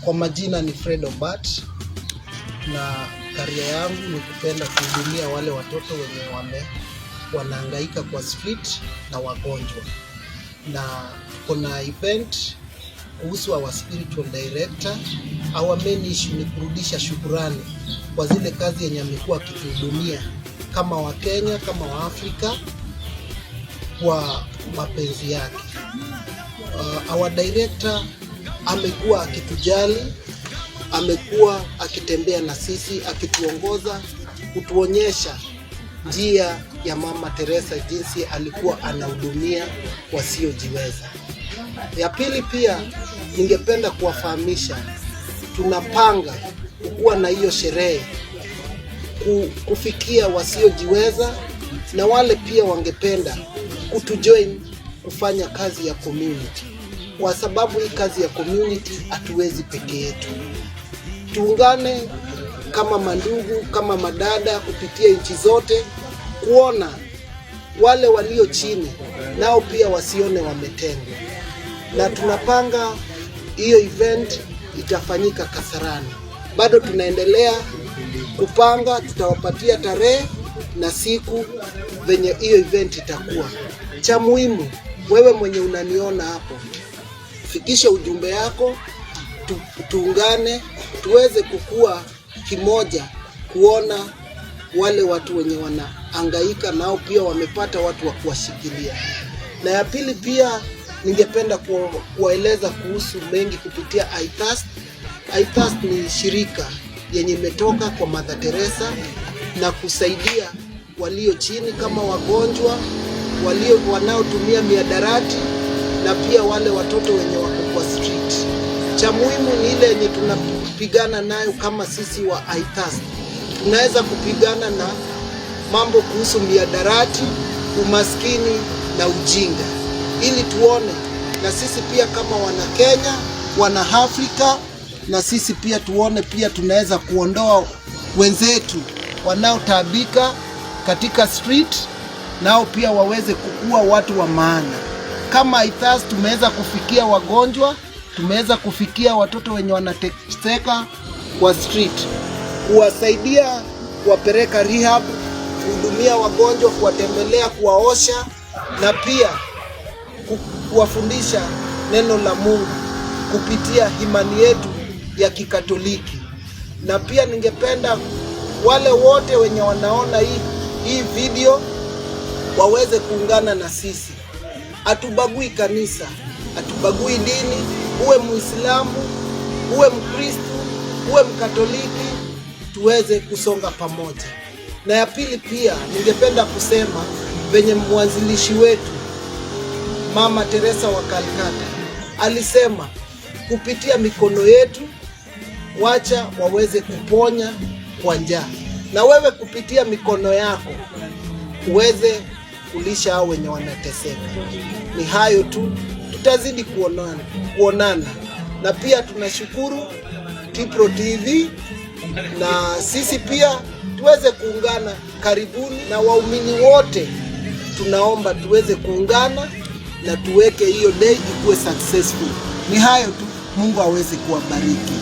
Kwa majina ni Fred Obat, na karia yangu ni kupenda kuhudumia wale watoto wenye wanahangaika kwa street na wagonjwa. Na kuna event kuhusu our spiritual director. Our main issue ni kurudisha shukrani kwa zile kazi yenye amekuwa akituhudumia kama Wakenya, kama Waafrika kwa mapenzi yake. Our director amekuwa akitujali, amekuwa akitembea na sisi, akituongoza, kutuonyesha njia ya Mama Teresa jinsi alikuwa anahudumia wasiojiweza. Ya pili pia ningependa kuwafahamisha, tunapanga kuwa na hiyo sherehe kufikia wasiojiweza na wale pia wangependa kutujoin kufanya kazi ya community. Kwa sababu hii kazi ya community hatuwezi peke yetu. Tuungane kama mandugu, kama madada kupitia nchi zote, kuona wale walio chini nao pia wasione wametengwa. Na tunapanga hiyo event itafanyika Kasarani. Bado tunaendelea kupanga, tutawapatia tarehe na siku venye hiyo event itakuwa. Cha muhimu, wewe mwenye unaniona hapo, fikisha ujumbe yako, tuungane, tuweze kukua kimoja, kuona wale watu wenye wanahangaika nao pia wamepata watu wa kuwashikilia. Na ya pili pia ningependa kuwaeleza kuhusu mengi kupitia iThirst. iThirst ni shirika yenye imetoka kwa Mother Teresa na kusaidia walio chini kama wagonjwa, wanaotumia miadarati na pia wale watoto wenye wako kwa street. Cha muhimu ni ile yenye tunapigana nayo kama sisi wa iThirst. Tunaweza kupigana na mambo kuhusu miadarati, umaskini na ujinga, ili tuone na sisi pia kama wana Kenya, wana Afrika, na sisi pia tuone pia tunaweza kuondoa wenzetu wanaotaabika katika street, nao pia waweze kukua watu wa maana. Kama iThirst tumeweza kufikia wagonjwa, tumeweza kufikia watoto wenye wanateseka kwa street, kuwasaidia, kuwapeleka rehab, kuhudumia wagonjwa, kuwatembelea, kuwaosha na pia kuwafundisha neno la Mungu kupitia imani yetu ya Kikatoliki. Na pia ningependa wale wote wenye wanaona hii video waweze kuungana na sisi. Hatubagui kanisa, hatubagui dini, uwe Muislamu, uwe Mkristo, uwe Mkatoliki, tuweze kusonga pamoja. Na ya pili pia ningependa kusema venye mwanzilishi wetu Mama Teresa wa Calcutta alisema kupitia mikono yetu wacha waweze kuponya kwa njaa. Na wewe kupitia mikono yako uweze kulisha hao wenye wanateseka. Ni hayo tu, tutazidi kuonana. Na pia tunashukuru Tipro TV na sisi pia tuweze kuungana karibuni, na waumini wote tunaomba tuweze kuungana na tuweke hiyo day ikuwe successful. Ni hayo tu, Mungu aweze kuwabariki.